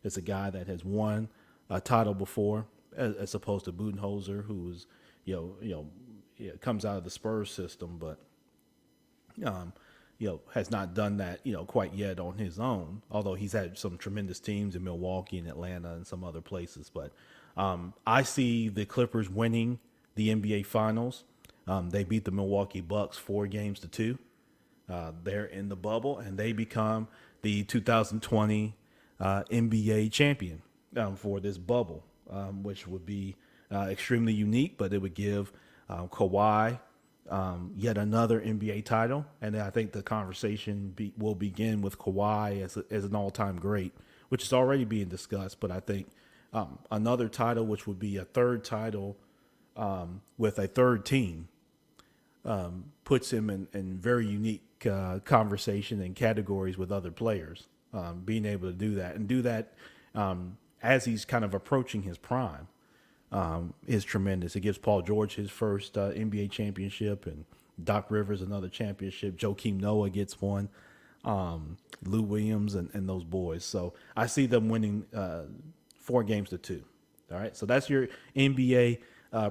is a guy that has won a title before, as opposed to Budenholzer, who was, comes out of the Spurs system, but, has not done that, quite yet on his own, although he's had some tremendous teams in Milwaukee and Atlanta and some other places. But I see the Clippers winning the NBA Finals. They beat the Milwaukee Bucks 4-2. They're in the bubble, and they become the 2020 NBA champion for this bubble. which would be extremely unique, but it would give Kawhi yet another NBA title. And I think the conversation will begin with Kawhi as an all-time great, which is already being discussed. But I think another title, which would be a third title with a third team, puts him in very unique conversation and categories with other players. Being able to do that and do that as he's kind of approaching his prime is tremendous. It gives Paul George his first NBA championship, and Doc Rivers another championship. Joakim Noah gets one. Lou Williams and those boys. So I see them winning 4-2. All right. So that's your NBA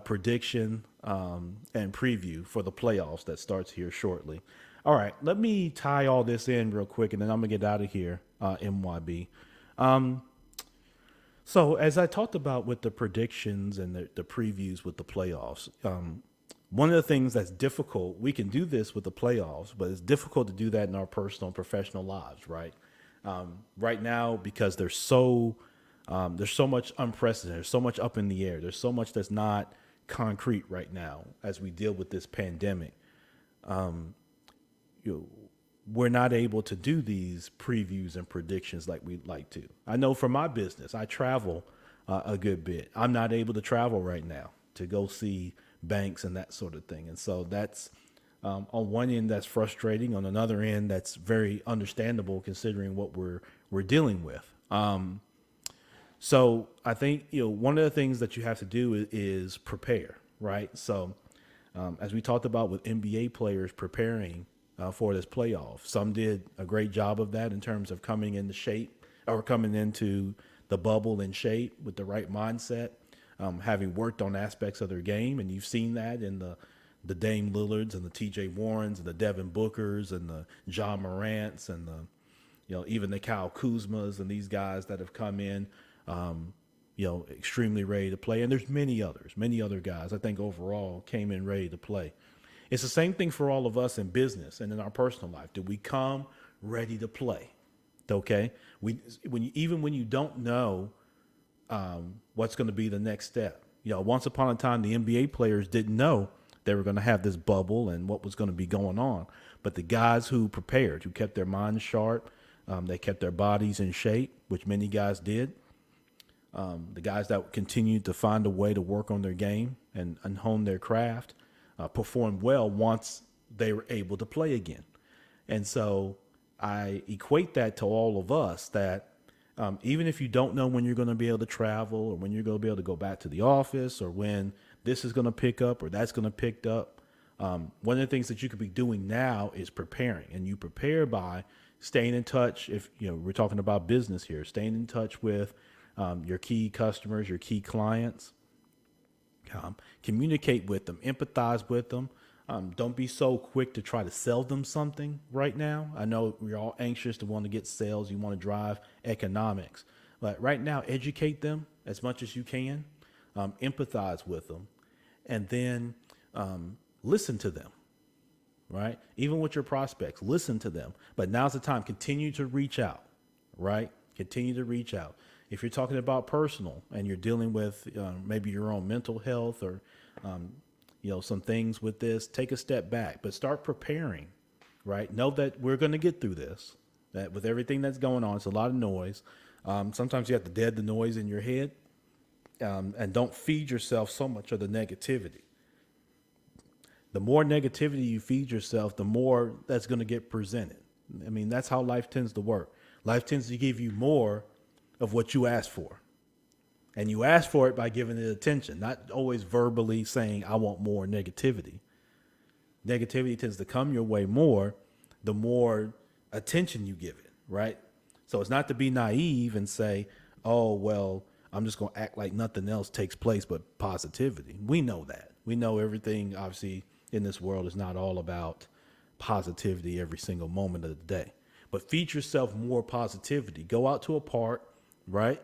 prediction and preview for the playoffs that starts here shortly. All right. Let me tie all this in real quick, and then I'm going to get out of here, MYB. So as I talked about with the predictions and the previews with the playoffs, one of the things that's difficult, we can do this with the playoffs, but it's difficult to do that in our personal and professional lives, right? Right now, because there's so much unprecedented, there's so much up in the air, there's so much that's not concrete right now as we deal with this pandemic. We're not able to do these previews and predictions like we'd like to. I know for my business, I travel a good bit. I'm not able to travel right now to go see banks and that sort of thing. And so that's on one end, that's frustrating. On another end, that's very understandable considering what we're dealing with. So I think, one of the things that you have to do is prepare, right? So as we talked about with NBA players preparing for this playoff, some did a great job of that in terms of coming into shape or coming into the bubble in shape with the right mindset, having worked on aspects of their game. And you've seen that in the Dame Lillards and the TJ Warrens and the Devin Bookers and the John Morants and even the Kyle Kuzmas and these guys that have come in, extremely ready to play. And there's many other guys I think overall came in ready to play. It's the same thing for all of us in business and in our personal life. Do we come ready to play? Okay. When you don't know what's going to be the next step. Once upon a time, the NBA players didn't know they were going to have this bubble and what was going to be going on. But the guys who prepared, who kept their minds sharp, they kept their bodies in shape, which many guys did. The guys that continued to find a way to work on their game and hone their craft, performed well once they were able to play again. And so I equate that to all of us that even if you don't know when you're going to be able to travel or when you're going to be able to go back to the office or when this is going to pick up or that's going to pick up, one of the things that you could be doing now is preparing. And you prepare by staying in touch. If we're talking about business here, staying in touch with your key customers, your key clients. Communicate with them, empathize with them. Don't be so quick to try to sell them something right now. I know we're all anxious to want to get sales. You want to drive economics. But right now, educate them as much as you can. Empathize with them. And then listen to them, right? Even with your prospects, listen to them. But now's the time. Continue to reach out, right? Continue to reach out. If you're talking about personal and you're dealing with maybe your own mental health or, some things with this, take a step back, but start preparing, right? Know that we're going to get through this, that with everything that's going on, it's a lot of noise. Sometimes you have to dead the noise in your head and don't feed yourself so much of the negativity. The more negativity you feed yourself, the more that's going to get presented. I mean, that's how life tends to work. Life tends to give you more of what you ask for. And you ask for it by giving it attention, not always verbally saying, I want more negativity. Negativity tends to come your way more, the more attention you give it, right? So it's not to be naive and say, oh, well, I'm just going to act like nothing else takes place but positivity. We know that. We know everything, obviously, in this world is not all about positivity every single moment of the day. But feed yourself more positivity. Go out to a park, right?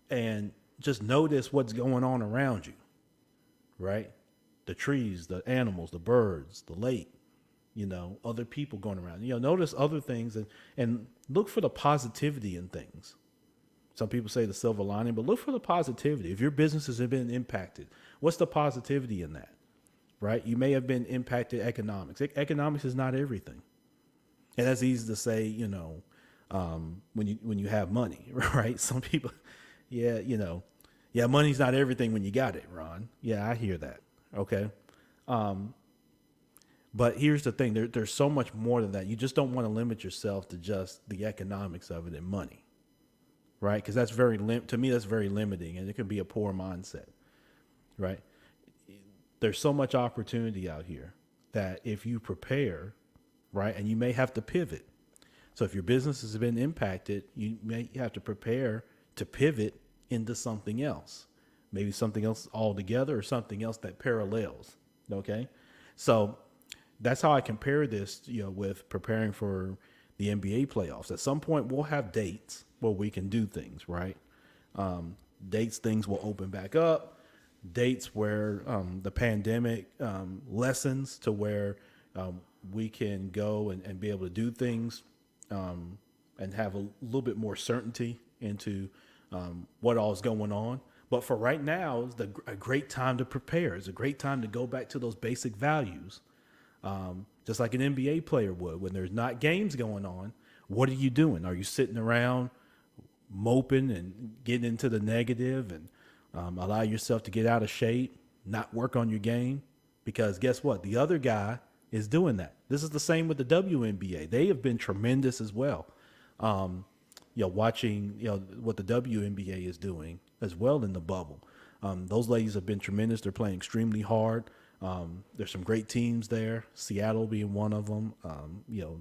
And just notice what's going on around you, right? The trees, the animals, the birds, the lake, other people going around. Notice other things and look for the positivity in things. Some people say the silver lining, but look for the positivity. If your businesses have been impacted, what's the positivity in that? Right? You may have been impacted economics. Economics is not everything. And that's easy to say, when you have money, right? Some people, yeah, yeah, money's not everything when you got it, Ron. Yeah, I hear that. Okay. But here's the thing: there's so much more than that. You just don't want to limit yourself to just the economics of it and money, right? Because that's to me that's very limiting, and it can be a poor mindset, right? There's so much opportunity out here that if you prepare, right, and you may have to pivot. So if your business has been impacted, you may have to prepare to pivot into something else, maybe something else altogether or something else that parallels. Okay. So that's how I compare this, with preparing for the NBA playoffs. At some point we'll have dates where we can do things, right? Dates, things will open back up, dates where the pandemic lessens to where we can go and be able to do things and have a little bit more certainty into what all is going on. But for right now, it's a great time to prepare. It's a great time to go back to those basic values, just like an NBA player would. When there's not games going on, what are you doing? Are you sitting around moping and getting into the negative and allow yourself to get out of shape, not work on your game? Because guess what? The other guy is doing that. This is the same with the WNBA. They have been tremendous as well. Watching, what the WNBA is doing as well in the bubble. Those ladies have been tremendous. They're playing extremely hard. There's some great teams there, Seattle being one of them.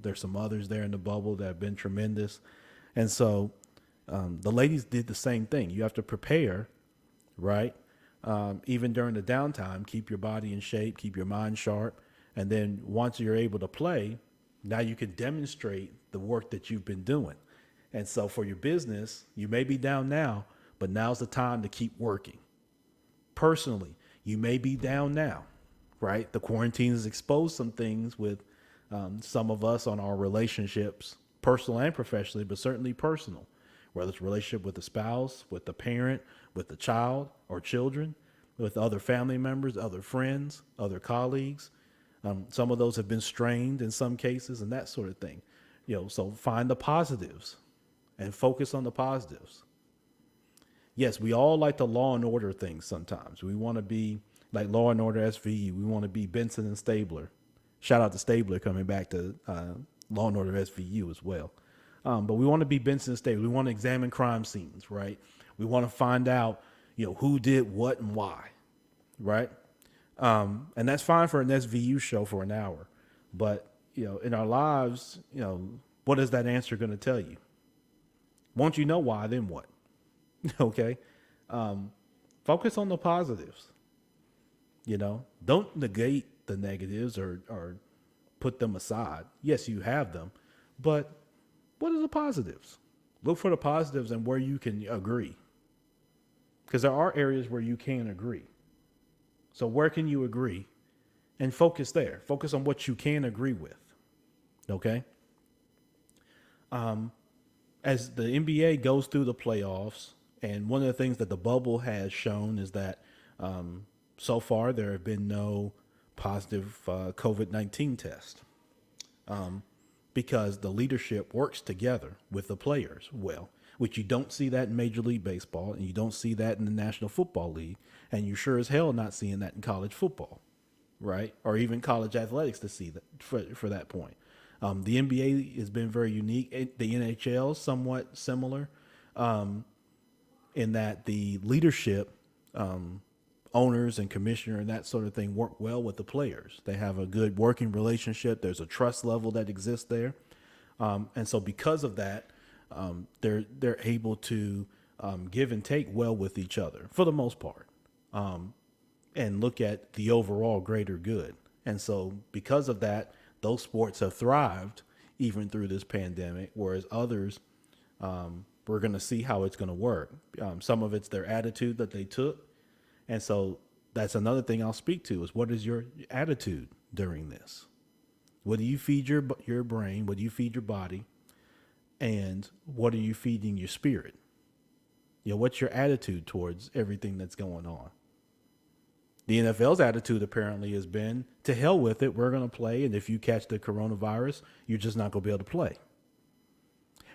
There's some others there in the bubble that have been tremendous. And so the ladies did the same thing. You have to prepare, right? Even during the downtime, keep your body in shape, keep your mind sharp. And then once you're able to play, now you can demonstrate the work that you've been doing. And so for your business, you may be down now, but now's the time to keep working. Personally, you may be down now, right? The quarantine has exposed some things with some of us on our relationships, personal and professionally, but certainly personal, whether it's a relationship with the spouse, with the parent, with the child or children, with other family members, other friends, other colleagues. Some of those have been strained in some cases and that sort of thing. So find the positives and focus on the positives. Yes, we all like the Law and Order things sometimes. We want to be like Law and Order SVU. We want to be Benson and Stabler. Shout out to Stabler coming back to Law and Order SVU as well. But we want to be Benson and Stabler. We want to examine crime scenes, right? We want to find out, who did what and why, right? And that's fine for an SVU show for an hour. But, in our lives, what is that answer going to tell you? Once you know why, then what? Okay. Focus on the positives. Don't negate the negatives or put them aside. Yes, you have them, but what are the positives? Look for the positives and where you can agree. Because there are areas where you can agree. So where can you agree? And focus there. Focus on what you can agree with. Okay? As the NBA goes through the playoffs, and one of the things that the bubble has shown is that so far there have been no positive COVID-19 tests because the leadership works together with the players well, which you don't see that in Major League Baseball, and you don't see that in the National Football League, and you sure as hell not seeing that in college football, right? Or even college athletics to see that for that point. The NBA has been very unique. The NHL is somewhat similar in that the leadership, owners and commissioner and that sort of thing work well with the players. They have a good working relationship. There's a trust level that exists there. And so because of that, they're able to give and take well with each other for the most part, and look at the overall greater good. And so because of that, those sports have thrived even through this pandemic, whereas others, we're going to see how it's going to work. Some of it's their attitude that they took. And so that's another thing I'll speak to is what is your attitude during this? What do you feed your brain? What do you feed your body? And what are you feeding your spirit? What's your attitude towards everything that's going on? The NFL's attitude apparently has been to hell with it. We're going to play. And if you catch the coronavirus, you're just not going to be able to play.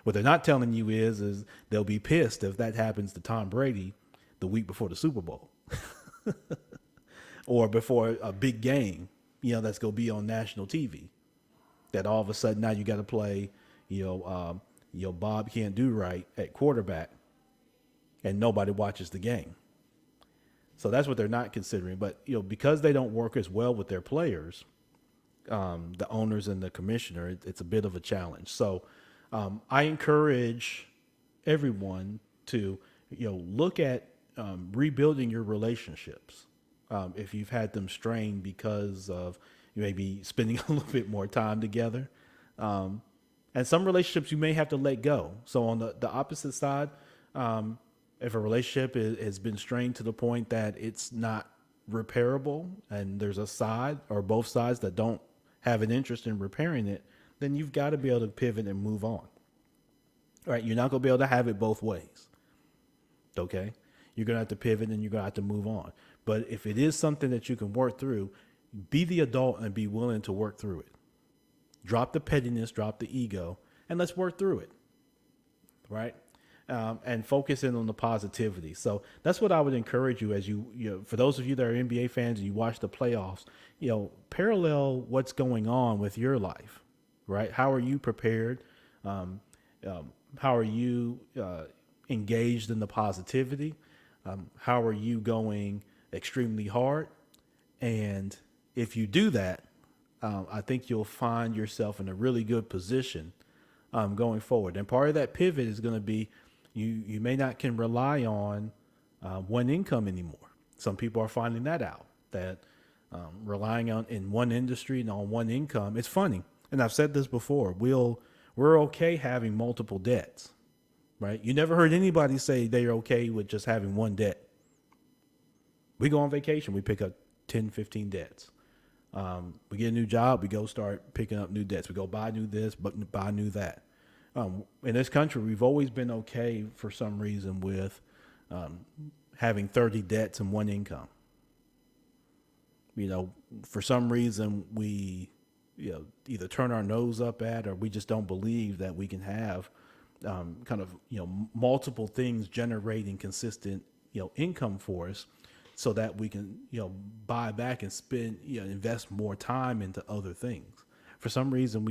What they're not telling you is they'll be pissed if that happens to Tom Brady the week before the Super Bowl or before a big game, that's going to be on national TV. That all of a sudden now you got to play, Bob can't do right at quarterback and nobody watches the game. So that's what they're not considering. But, because they don't work as well with their players, the owners and the commissioner, it's a bit of a challenge. So I encourage everyone to, look at rebuilding your relationships. If you've had them strained because of maybe spending a little bit more time together. And some relationships you may have to let go. So on the opposite side, if a relationship has been strained to the point that it's not repairable and there's a side or both sides that don't have an interest in repairing it, then you've got to be able to pivot and move on. All right, you're not going to be able to have it both ways. Okay? You're going to have to pivot and you're going to have to move on. But if it is something that you can work through, be the adult and be willing to work through it. Drop the pettiness, drop the ego, and let's work through it. Right? And focus in on the positivity. So that's what I would encourage you as for those of you that are NBA fans and you watch the playoffs, parallel what's going on with your life, right? How are you prepared? How are you engaged in the positivity? How are you going extremely hard? And if you do that, I think you'll find yourself in a really good position going forward. And part of that pivot is going to be you may not can rely on one income anymore. Some people are finding that out, that relying on in one industry and on one income. It's funny, and I've said this before. We're okay having multiple debts, right? You never heard anybody say they're okay with just having one debt. We go on vacation, we pick up 10, 15 debts. We get a new job, we go start picking up new debts. We go buy new this, but buy new that. In this country, we've always been okay for some reason with having 30 debts and one income. For some reason, we either turn our nose up at or we just don't believe that we can have multiple things generating consistent income for us, so that we can buy back and spend invest more time into other things. For some reason,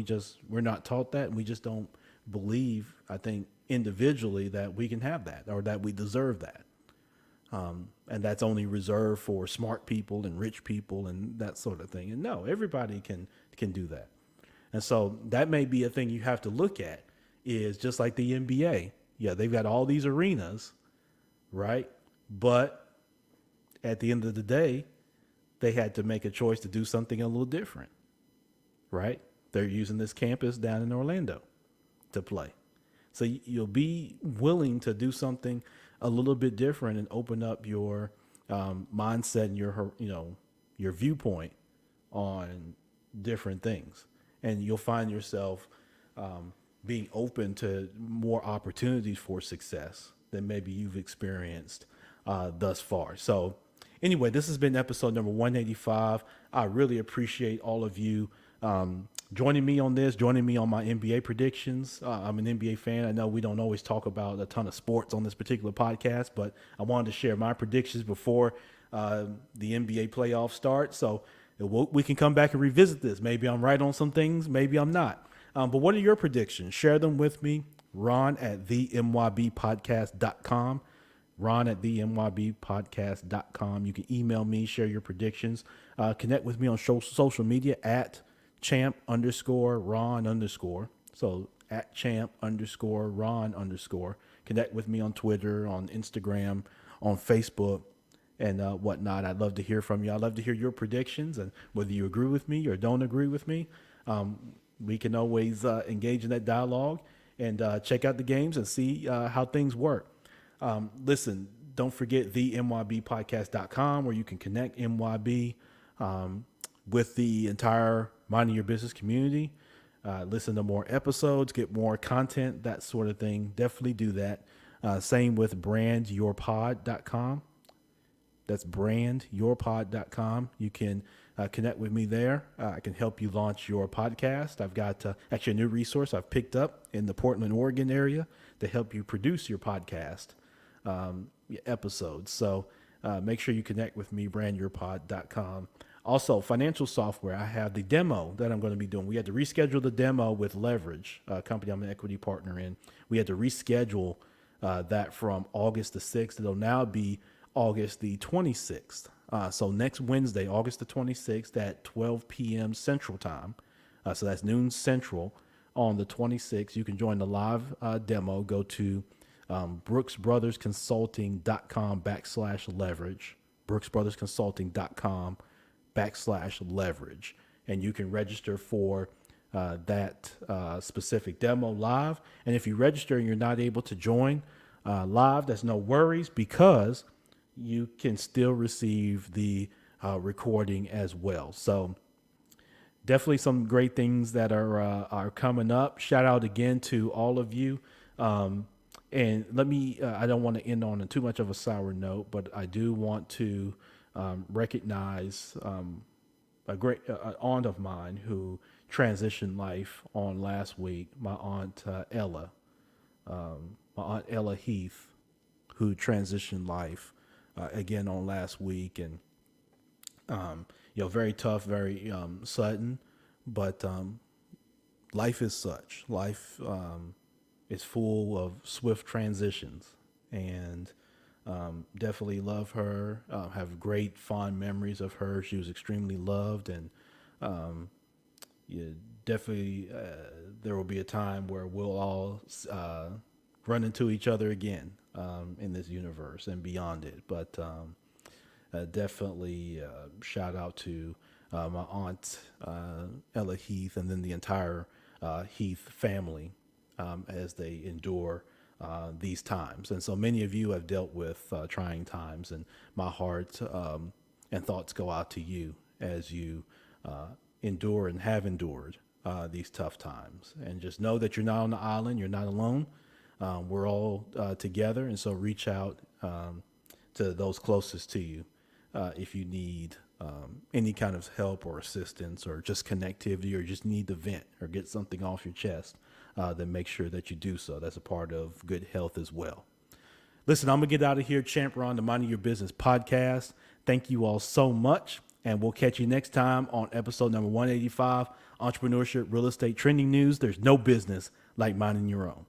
we're not taught that, and we just don't believe, I think, individually that we can have that or that we deserve that. And that's only reserved for smart people and rich people and that sort of thing. And no, everybody can do that. And so that may be a thing you have to look at, is just like the NBA. Yeah, they've got all these arenas, right? But at the end of the day, they had to make a choice to do something a little different, right? They're using this campus down in Orlando to play. So you'll be willing to do something a little bit different and open up your mindset and your viewpoint on different things. And you'll find yourself being open to more opportunities for success than maybe you've experienced thus far. So anyway, this has been episode number 185. I really appreciate all of you joining me on this, joining me on my NBA predictions. I'm an NBA fan. I know we don't always talk about a ton of sports on this particular podcast, but I wanted to share my predictions before the NBA playoffs start. So we can come back and revisit this. Maybe I'm right on some things, maybe I'm not. But what are your predictions? Share them with me. Ron at themybpodcast.com. Ron at themybpodcast.com. You can email me, share your predictions. Connect with me on social media at champ_Ron_. So at champ_Ron_. Connect with me on Twitter, on Instagram, on Facebook, and whatnot. I'd love to hear from you. I'd love to hear your predictions, and whether you agree with me or don't agree with me. We can always engage in that dialogue and check out the games and see how things work. Listen, don't forget themybpodcast.com, where you can connect MYB with the entire Minding Your Business community. Listen to more episodes, get more content, that sort of thing. Definitely do that. Same with brandyourpod.com. That's brandyourpod.com. You can connect with me there. I can help you launch your podcast. I've got actually a new resource I've picked up in the Portland, Oregon area to help you produce your podcast episodes. So make sure you connect with me, brandyourpod.com. Also, financial software. I have the demo that I'm going to be doing. We had to reschedule the demo with Leverage, a company I'm an equity partner in. We had to reschedule that from August the 6th. It'll now be August the 26th. So next Wednesday, August the 26th at 12 p.m. Central Time. So that's noon Central on the 26th. You can join the live demo. Go to brooksbrothersconsulting.com/leverage, brooksbrothersconsulting.com/leverage. And you can register for that specific demo live. And if you register and you're not able to join live, that's no worries, because you can still receive the recording as well. So definitely some great things that are coming up. Shout out again to all of you. And let me, I don't want to end on too much of a sour note, but I do want to recognize a great aunt of mine who transitioned life on last week, my aunt Ella Heath, who transitioned life again on last week. And very tough, very sudden, but life is such. Life is full of swift transitions, and definitely love her. Have great fond memories of her. She was extremely loved, and definitely there will be a time where we'll all run into each other again in this universe and beyond it. But definitely shout out to my aunt Ella Heath, and then the entire Heath family as they endure these times. And so many of you have dealt with trying times, and my heart and thoughts go out to you as you endure and have endured these tough times. And just know that you're not on the island, you're not alone. We're all together, and so reach out to those closest to you if you need any kind of help or assistance, or just connectivity, or just need to vent or get something off your chest. Then make sure that you do so. That's a part of good health as well. Listen, I'm going to get out of here. Champ Ron, the Minding Your Business podcast. Thank you all so much, and we'll catch you next time on episode number 185, Entrepreneurship Real Estate Trending News. There's no business like minding your own.